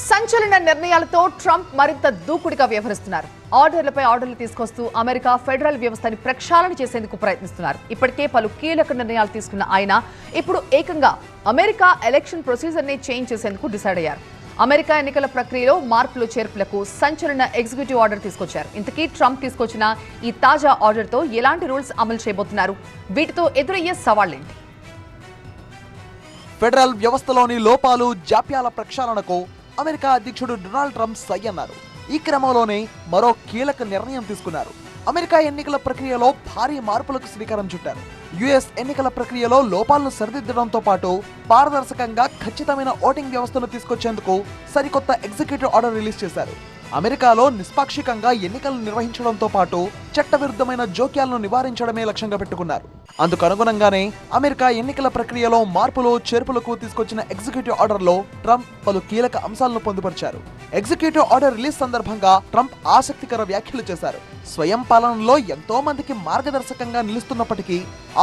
సంచలన నిర్ణయాలతో ట్రంప్ మరింత దూకుడుగా వ్యవహరిస్తున్నారు. ఆర్డర్లపై ఆర్డర్లు తీసుకొస్తూ అమెరికా ఫెడరల్ వ్యవస్థని ప్రక్షాళన చేసేందుకు ప్రయత్నిస్తున్నారు. ఇప్పటికే పలు కీలక నిర్ణయాలు తీసుకున్న ఆయన ఇప్పుడు ఏకంగా అమెరికా ఎలక్షన్ ప్రొసీజర్ని చేంజ్ చేసేందుకు డిసైడ్ అయ్యారు. అమెరికా ఎన్నికల ప్రక్రియలో మార్పులు చేర్పులకు సంచలన ఎగ్జిక్యూటివ్ ఆర్డర్ తీసుకొచ్చారు. ఇంతకీ ట్రంప్ తీసుకొచ్చిన ఈ తాజా ఆర్డర్తో ఎలాంటి రూల్స్ అమలు చేయబోతున్నారు? వీటితో ఎదురయ్యే సవాళ్లేంటి? ఫెడరల్ వ్యవస్థలోని లోపాలు, జాప్యాల ప్రక్షాళనకు అమెరికా అధ్యక్షుడు డొనాల్డ్ ట్రంప్ సై అన్నారు. ఈ క్రమంలోనే మరో కీలక నిర్ణయం తీసుకున్నారు. అమెరికా ఎన్నికల ప్రక్రియలో భారీ మార్పులకు శ్రీకారం చుట్టారు. యుఎస్ ఎన్నికల ప్రక్రియలో లోపాలను సరిదిద్దడంతో పాటు పారదర్శకంగా ఖచ్చితమైన ఓటింగ్ వ్యవస్థను తీసుకొచ్చేందుకు సరికొత్త ఎగ్జిక్యూటివ్ ఆర్డర్ రిలీజ్ చేశారు. అమెరికాలో నిష్పాక్షికంగా ఎన్నికలను నిర్వహించడంతో పాటు చట్టవిరుద్ధమైన జోక్యాలను నివారించడమే లక్ష్యంగా పెట్టుకున్నారు. అందుకు అనుగుణంగానే అమెరికా ఎన్నికల ప్రక్రియలో మార్పులు చేర్పులకు తీసుకొచ్చిన ఎగ్జిక్యూటివ్ ఆర్డర్లో ట్రంప్ పలు కీలక అంశాలను పొందుపరిచారు. ఎగ్జిక్యూటివ్ ఆర్డర్ రిలీజ్ సందర్భంగా ట్రంప్ ఆసక్తికర వ్యాఖ్యలు చేశారు. స్వయం పాలనలో ఎంతో మందికి మార్గదర్శకంగా నిలుస్తున్నప్పటికీ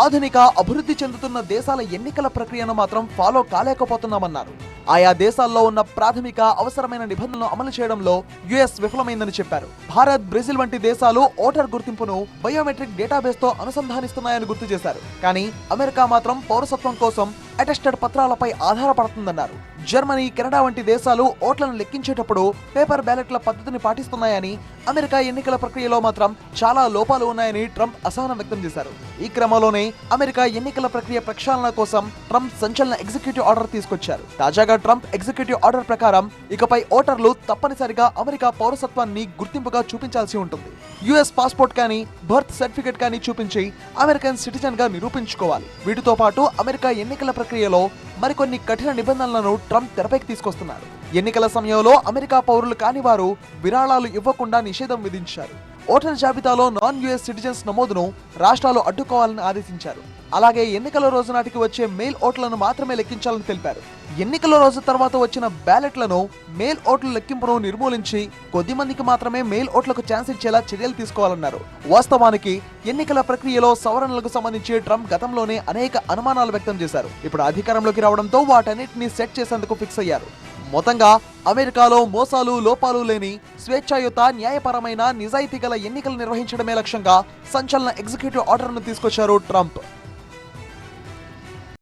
ఆధునిక అభివృద్ధి చెందుతున్న దేశాల ఎన్నికల ప్రక్రియను మాత్రం ఫాలో కాలేకపోతున్నామన్నారు. ఆయా దేశాల్లో ఉన్న ప్రాథమిక అవసరమైన నిబంధనలను అమలు చేయడంలో యుఎస్ విఫలమైందని చెప్పారు. భారత్, బ్రెజిల్ వంటి దేశాలు ఓటర్ గుర్తింపును బయోమెట్రిక్ డేటాబేస్ తో అనుసంధానిస్తున్నాయని గుర్తు చేశారు. కానీ అమెరికా మాత్రం పౌరసత్వం కోసం అటెస్టెడ్ పత్రాలపై ఆధారపడుతుందన్నారు. జర్మనీ, కెనడా వంటి దేశాలు ఓట్లను లెక్కించేటప్పుడు పేపర్ బ్యాలెట్ల పద్ధతిని పాటిస్తున్నాయని, అమెరికా ఎన్నికల ప్రక్రియలో మాత్రం చాలా లోపాలు ఉన్నాయని ట్రంప్ అసహనం వ్యక్తం చేశారు. ఈ క్రమంలోనే అమెరికా ఎన్నికల ప్రక్రియ ప్రక్షాళన కోసం ట్రంప్ సంచలన ఎగ్జిక్యూటివ్ ఆర్డర్ తీసుకొచ్చారు. తాజాగా ట్రంప్ ఎగ్జిక్యూటివ్ ఆర్డర్ ప్రకారం ఇకపై ఓటర్లు తప్పనిసరిగా అమెరికా పౌరసత్వాన్ని గుర్తింపుగా చూపించాల్సి ఉంటుంది. యుఎస్ పాస్పోర్ట్ కానీ, బర్త్ సర్టిఫికెట్ కానీ చూపించి అమెరికన్ సిటిజన్ గా నిరూపించుకోవాలి. వీటితో పాటు అమెరికా ఎన్నికల ప్రక్రియలో మరికొన్ని కఠిన నిబంధనలను ట్రంప్ తెరపైకి తీసుకొస్తున్నారు. ఎన్నికల సమయంలో అమెరికా పౌరులు కాని వారు విరాళాలు ఇవ్వకుండా నిషేధం విధించారు. ఓటర్ జాబితాలో నాన్ యుఎస్ సిటిజన్స్ నమోదును రాష్ట్రాలు అడ్డుకోవాలని ఆదేశించారు. అలాగే ఎన్నికల రోజు నాటికి వచ్చే మెయిల్ ఓట్లను మాత్రమే లెక్కించాలని తెలిపారు. ఎన్నికల రోజు తర్వాత వచ్చిన బ్యాలెట్లను, మెయిల్ ఓట్ల లెక్కింపును నిర్మూలించి కొద్ది మందికి మాత్రమే మెయిల్ ఓట్లకు ఛాన్స్ ఇచ్చేలా చర్యలు తీసుకోవాలన్నారు. వాస్తవానికి ఎన్నికల ప్రక్రియలో సవరణలకు సంబంధించి ట్రంప్ గతంలోనే అనేక అనుమానాలు వ్యక్తం చేశారు. ఇప్పుడు అధికారంలోకి రావడంతో వాటన్నిటిని సెట్ చేసేందుకు ఫిక్స్ అయ్యారు. మొత్తంగా అమెరికాలో మోసాలు, లోపాలు లేని స్వేచ్ఛాయుత, న్యాయపరమైన, నిజాయితీ గల ఎన్నికలు నిర్వహించడమే లక్ష్యంగా సంచలన ఎగ్జిక్యూటివ్ ఆర్డర్ను తీసుకొచ్చారు ట్రంప్.